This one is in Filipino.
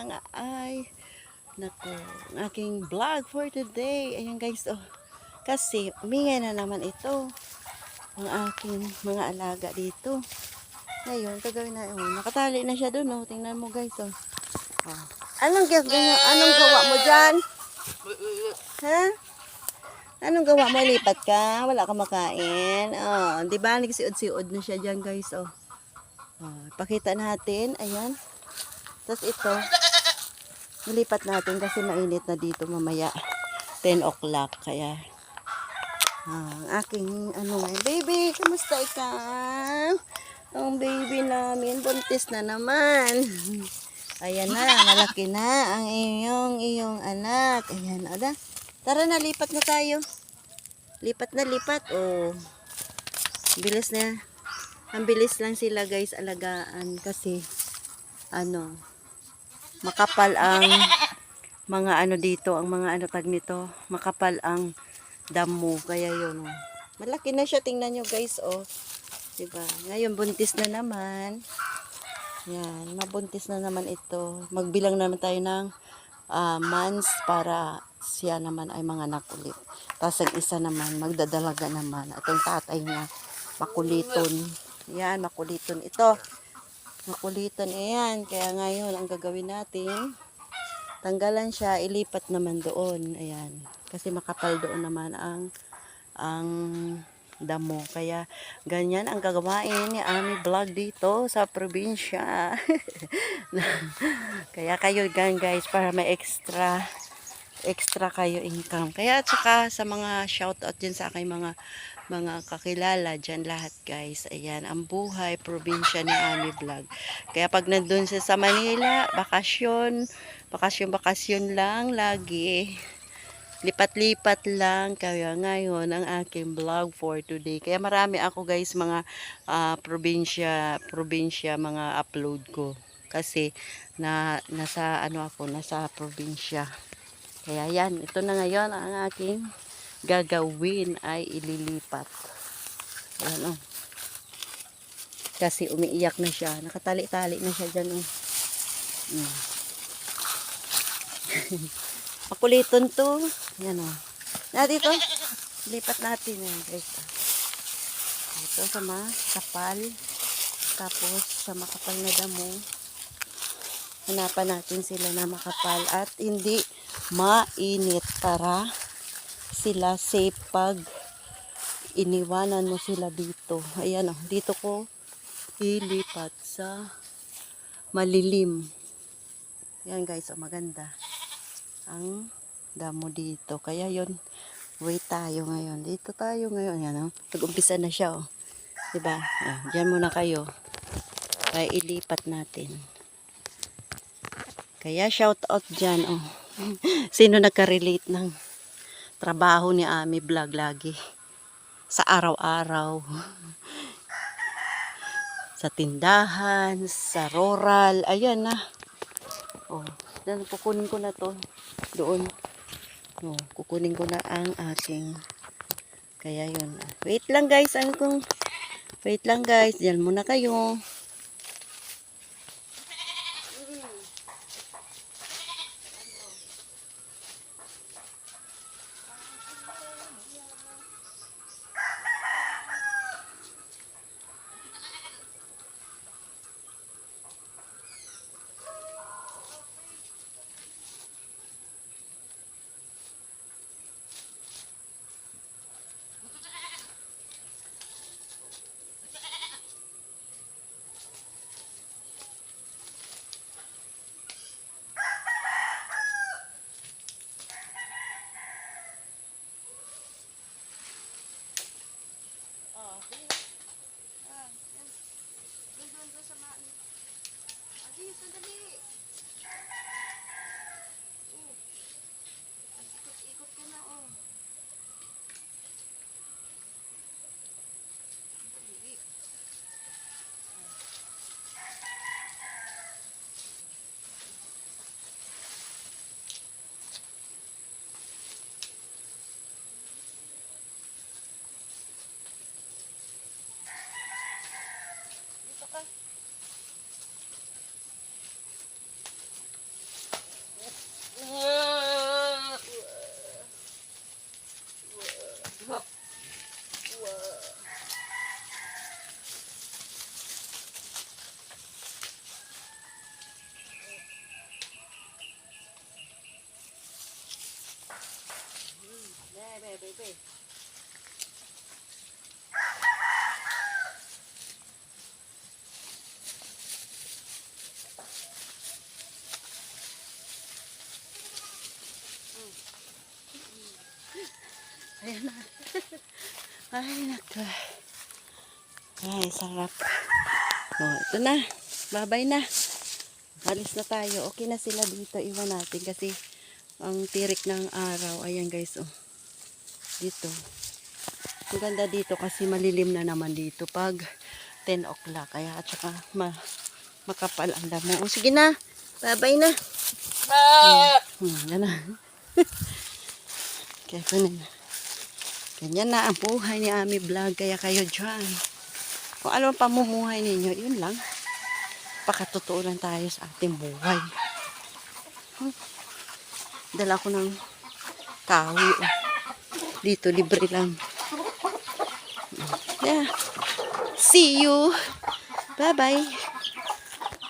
nga ay naku, ang aking vlog for today. Ayan guys, oh. Kasi umingay na naman ito ang aking mga alaga dito. Ngayon, kagawin na, oh, nakatali na siya doon, oh. Tingnan mo guys, oh. Oh. Anong gawa mo dyan? Ha? Anong gawa mo? Lipat ka? Wala ka makain? Oh, di ba? Nagsiod-siod na siya dyan guys, oh. Oh, pakita natin, ayan. Tapos ito, nilipat natin kasi mainit na dito mamaya 10 o'clock. Kaya ang aking ano ngayon, baby, kamusta ikaw? Ang baby namin, buntis na naman. Ayan na, malaki na ang iyong anak. Ayan, ada. Tara na, lipat na tayo. Lipat na, lipat. Oh, bilis na. Ang bilis lang sila guys alagaan kasi ano, makapal ang mga ano dito, ang mga ano tag nito, makapal ang damo. Kaya yun, oh. Malaki na siya, tingnan nyo guys, oh. Diba? Ngayon, buntis na naman. Yan, mabuntis na naman ito. Magbilang naman tayo ng months para siya naman ay manganak ulit. Tapos ang isa naman, magdadalaga naman. At yung tatay niya, makuliton. Yan, makuliton ito. Makuliton, ayan. Kaya ngayon, ang gagawin natin, tanggalan siya, ilipat naman doon. Ayan. Kasi makapal doon naman ang damo. Kaya ganyan ang gagawain ni Ami Vlog dito sa probinsya. Kaya kayo gan guys para may extra kayo income. Kaya at saka sa mga shoutout din sa aking mga kakilala dyan lahat guys. Ayan, ang buhay probinsya ni Ami Vlog. Kaya pag nandun siya sa Manila, bakasyon lang lagi. Lipat-lipat lang. Kaya ngayon ang aking vlog for today. Kaya marami ako guys mga probinsya mga upload ko. Kasi nasa ano ako, nasa probinsya. Kaya yan, ito na ngayon ang aking gagawin ay ililipat. Ayan, oh. Kasi umiiyak na siya. Nakatali-tali na siya dyan. Oh. Makuliton to. Yan, oh. Na dito, lipat natin yan guys. Ito sa makapal. Tapos sa makapal na damo. Hanapan natin sila na makapal at hindi mainit para sila safe pag iniwanan mo sila dito. Ayan, oh, dito ko ilipat sa malilim. Ayan guys, oh, maganda ang damo dito. Kaya yon, wait tayo ngayon. Dito tayo ngayon. Ayan, oh, nag-umpisa na siya, oh. Diba? Ah, dyan muna kayo. Kaya ilipat natin. Kaya shout out dyan, oh. Sino nagka-relate ng trabaho ni Ami Vlog lagi sa araw-araw? Sa tindahan, sa rural, ayan na. Oh, dan kukunin ko na to doon. Oh, kukunin ko na ang aking. Kaya yun. Wait lang guys, wait lang guys, diyan muna kayo. baby. Ayan na. Ay, naka. Ay, sarap. Oh, ito na. Babay na. Alis na tayo. Okay na sila dito. Iwan natin kasi ang tirik ng araw. Ayan guys, oh. Dito. Ang ganda dito kasi malilim na naman dito pag 10 o'clock. Kaya at saka makapal ang damo. Oh, sige na. Babay na. Yan na. Kaya na. Ganyan na ang buhay ni Ami Vlog. Kaya kayo dyan. Kung ano ang pamumuhay ninyo, yun lang. Pakatotoo lang tayo sa ating buhay. Dala ko ng kahoy. Dito, libre lang. Yeah. See you. Bye-bye.